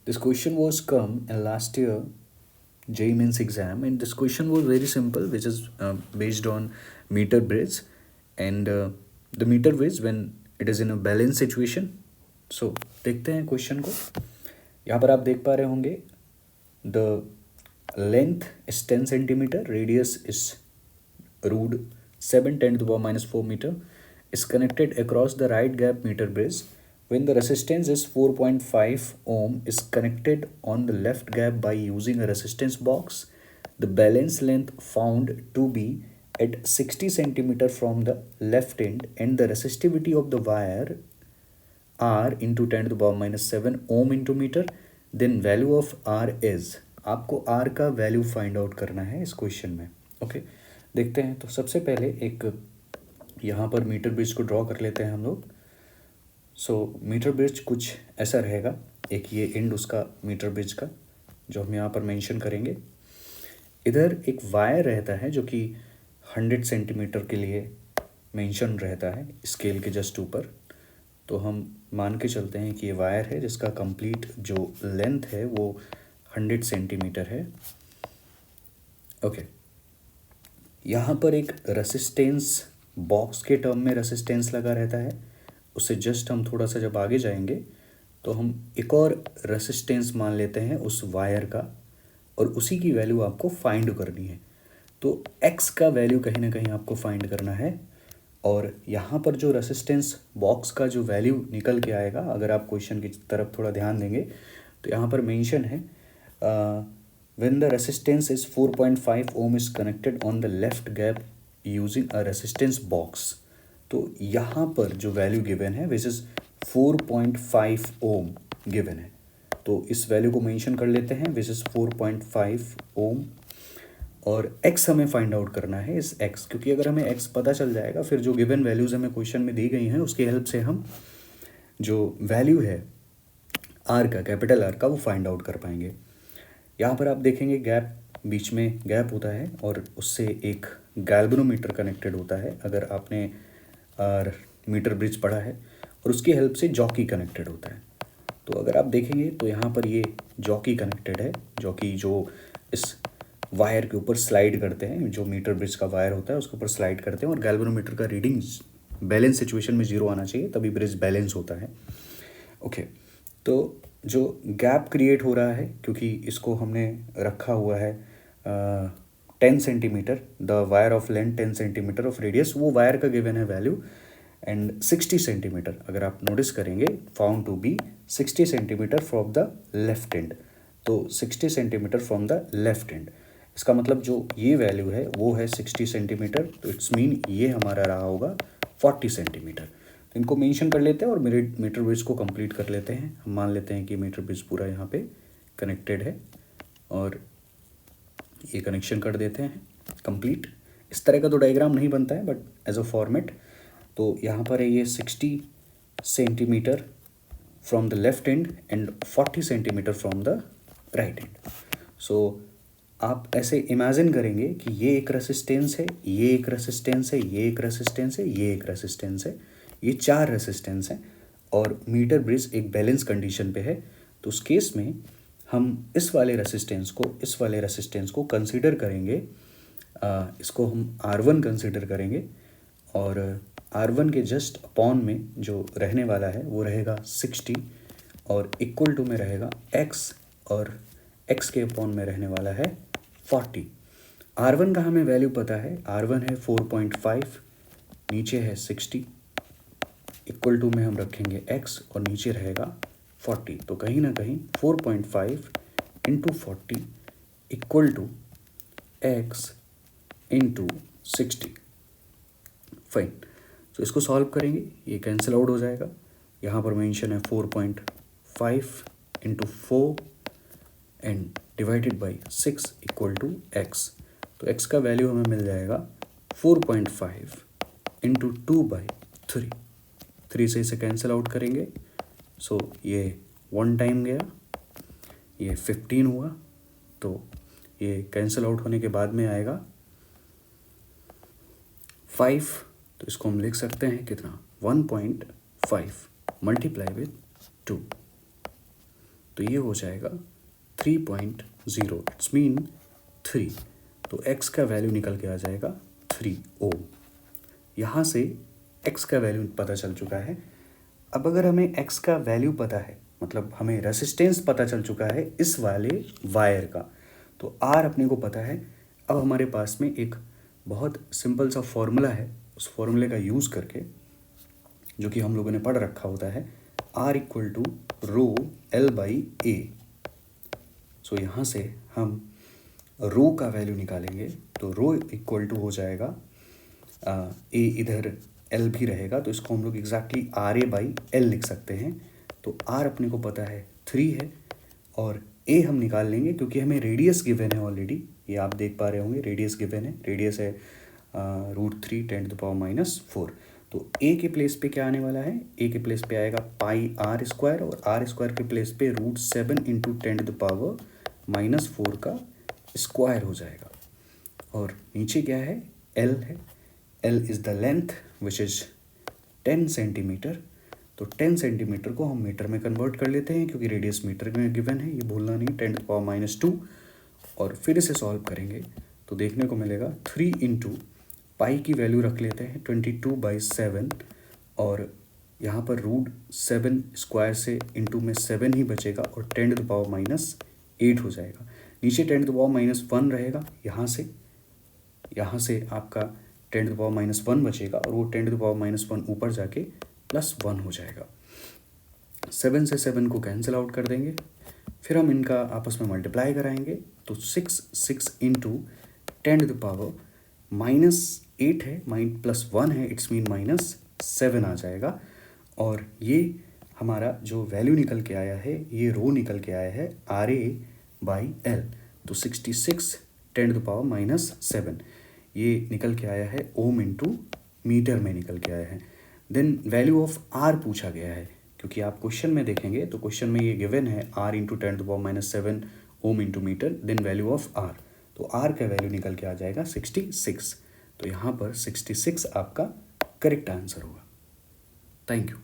This question was come in last year JEE Mains exam, and this question was very simple, which is based on meter bridge, and the meter bridge when it is in a balance situation. So देखते हैं question को. यहाँ पर आप देख पा रहे होंगे the length is 10 centimeter, radius is root 7 10 to the power minus 4 meter, is connected across the right gap meter bridge when the resistance is 4.5 ohm is connected on the left gap by using a resistance box. The balance length found to be at 60 centimeter from the left end, and the resistivity of the wire R into 10 to the power minus 7 ohm into meter. Then value of R is, आपको R का value find out करना है इस question में. Okay देखते हैं. तो सबसे पहले एक यहाँ पर मीटर ब्रिज को ड्रॉ कर लेते हैं हम लोग. सो मीटर ब्रिज कुछ ऐसा रहेगा. एक ये एंड उसका मीटर ब्रिज का जो हम यहाँ पर मेंशन करेंगे. इधर एक वायर रहता है जो कि 100 सेंटीमीटर के लिए मेंशन रहता है स्केल के जस्ट ऊपर. तो हम मान के चलते हैं कि ये वायर है जिसका कंप्लीट जो लेंथ है वो 100 सेंटीमीटर है. ओके यहाँ पर एक रेसिस्टेंस बॉक्स के टर्म में रेसिस्टेंस लगा रहता है. उससे जस्ट हम थोड़ा सा जब आगे जाएंगे तो हम एक और रेसिस्टेंस मान लेते हैं उस वायर का, और उसी की वैल्यू आपको फाइंड करनी है. तो x का वैल्यू कहीं ना कहीं आपको फाइंड करना है. और यहाँ पर जो रेसिस्टेंस बॉक्स का जो वैल्यू निकल के आएगा, अगर आप क्वेश्चन की तरफ थोड़ा ध्यान देंगे तो यहाँ पर मेंशन है when the resistance is 4.5 ohm is connected on the left gap using a resistance box. तो यहाँ पर जो वैल्यू गिवन है विच इज़ 4.5 ओम गिवन है. तो इस वैल्यू को मेंशन कर लेते हैं विच इज़ 4.5 ओम. और x हमें फाइंड आउट करना है इस x, क्योंकि अगर हमें x पता चल जाएगा फिर जो गिवन वैल्यूज़ हमें क्वेश्चन में दी गई हैं उसकी हेल्प से हम जो वैल्यू है r का, कैपिटल R का, वो फाइंड आउट कर पाएंगे. यहाँ पर आप देखेंगे गैप, बीच में गैप होता है और उससे एक गैल्वेनोमीटर कनेक्टेड होता है अगर आपने मीटर ब्रिज पढ़ा है, और उसकी हेल्प से जॉकी कनेक्टेड होता है. तो अगर आप देखेंगे तो यहाँ पर ये जॉकी कनेक्टेड है, जॉकी जो इस वायर के ऊपर स्लाइड करते हैं, जो मीटर ब्रिज का वायर होता है उसके ऊपर स्लाइड करते हैं, और गैल्वेनोमीटर का रीडिंग बैलेंस सिचुएशन में 0 आना चाहिए तभी ब्रिज बैलेंस होता है. ओके तो जो गैप क्रिएट हो रहा है क्योंकि इसको हमने रखा हुआ है 10 centimetre, the wire of length 10 centimetre of radius, वो वायर का गिवन है वैल्यू. एंड 60 सेंटीमीटर अगर आप नोटिस करेंगे found to be 60 centimetre from the left end. तो 60 centimetre from the left end, इसका मतलब जो ये वैल्यू है वो है 60 सेंटीमीटर. तो इट्स मीन ये हमारा रहा होगा 40 सेंटीमीटर. तो इनको मेंशन कर लेते हैं और मीटर ब्रिज को कंप्लीट कर लेते हैं. हम मान लेते हैं कि मीटर ब्रिज पूरा यहाँ पे कनेक्टेड है और ये कनेक्शन कर देते हैं कंप्लीट. इस तरह का तो डायग्राम नहीं बनता है बट एज अ फॉर्मेट. तो यहाँ पर है ये 60 centimetre from the left end and 40 centimetre from the right end. So आप ऐसे इमेजिन करेंगे कि ये एक रेसिस्टेंस है, ये एक रेसिस्टेंस है, ये एक रेसिस्टेंस है, ये एक रेसिस्टेंस है, ये 4 रेसिस्टेंस हैं, और मीटर ब्रिज एक बैलेंस कंडीशन पे है. तो उस केस में हम इस वाले रेसिस्टेंस को कंसीडर करेंगे. इसको हम R1 कंसीडर करेंगे, और R1 के जस्ट अपॉन में जो रहने वाला है वो रहेगा 60, और इक्वल टू में रहेगा x, और x के अपॉन में रहने वाला है 40. R1 का हमें वैल्यू पता है, R1 है 4.5, नीचे है 60, इक्वल टू में हम रखेंगे x और नीचे रहेगा 40. तो कहीं ना कहीं 4.5 into 40 equal to x into 60. Fine. तो इसको सॉल्व करेंगे, ये कैंसिल आउट हो जाएगा. यहाँ पर मेंशन है 4.5 into 4 and divided by 6 equal to x. तो x का वैल्यू हमें मिल जाएगा 4.5 इंटू 2/3. 3 से इसे कैंसिल आउट करेंगे. सो ये 1 टाइम गया, ये 15 हुआ. तो ये कैंसिल आउट होने के बाद में आएगा 5. तो इसको हम लिख सकते हैं कितना, 1.5 मल्टीप्लाई विथ 2. तो ये हो जाएगा 3.0, इट्स मीन 3। तो x का वैल्यू निकल के आ जाएगा 3 ओम। यहाँ से x का वैल्यू पता चल चुका है। अब अगर हमें x का वैल्यू पता है, मतलब हमें रेसिस्टेंस पता चल चुका है इस वाले वायर का, तो R अपने को पता है। अब हमारे पास में एक बहुत सिंपल सा फॉर्मूला है, उस फॉर्मूले का यूज़ करके, जो कि हम लोगों ने पढ़ रखा होता है, R equal to rho L by A. So यहाँ से हम रो का वैल्यू निकालेंगे, तो रो इक्वल टू हो जाएगा ए, इधर एल भी रहेगा, तो इसको हम लोग exactly R A by L लिख सकते हैं। तो आर अपने को पता है 3 है, और ए हम निकाल लेंगे क्योंकि हमें रेडियस गिवन है ऑलरेडी। ये आप देख पा रहे होंगे, रेडियस गिवन है, रेडियस है √3 × 10⁻⁴। तो ए के प्लेस पे क्या आने वाला है, ए के प्लेस पे आएगा पाई आर स्क्वायर, और आर स्क्वायर के प्लेस पे √7 × 10⁻⁴ का स्क्वायर हो जाएगा। और नीचे क्या है, एल है, L is the length which is 10 centimetre. तो 10 सेंटीमीटर को हम मीटर में कन्वर्ट कर लेते हैं क्योंकि रेडियस मीटर में गिवन है, ये भूलना नहीं, 10⁻⁻²। और फिर इसे सॉल्व करेंगे तो देखने को मिलेगा 3 इंटू पाई की वैल्यू रख लेते हैं 22/7, और यहाँ पर √7 स्क्वायर से इंटू में 7 ही बचेगा और 10⁻⁻8 हो जाएगा। नीचे 10⁻⁻1 रहेगा, यहाँ से आपका 10⁻⁻1 बचेगा, और वो 10⁻⁻1 ऊपर जाके +1 हो जाएगा। 7 से 7 को कैंसिल आउट कर देंगे, फिर हम इनका आपस में मल्टीप्लाई कराएंगे, तो 6 इंटू 10⁻⁻8 है, +1 है, इट्स मीन -7 आ जाएगा। और ये हमारा जो वैल्यू निकल के आया है, ये रो निकल के आया है RA/L। तो 66 10⁻⁻7 ये निकल के आया है ओम इंटू मीटर में निकल के आया है। देन वैल्यू ऑफ आर पूछा गया है, क्योंकि आप क्वेश्चन में देखेंगे तो क्वेश्चन में ये गिवन है R × 10⁻⁷ ohm into metre, then value of R. तो आर का वैल्यू निकल के आ जाएगा 66। तो यहाँ पर 66 आपका करेक्ट आंसर होगा। Thank you.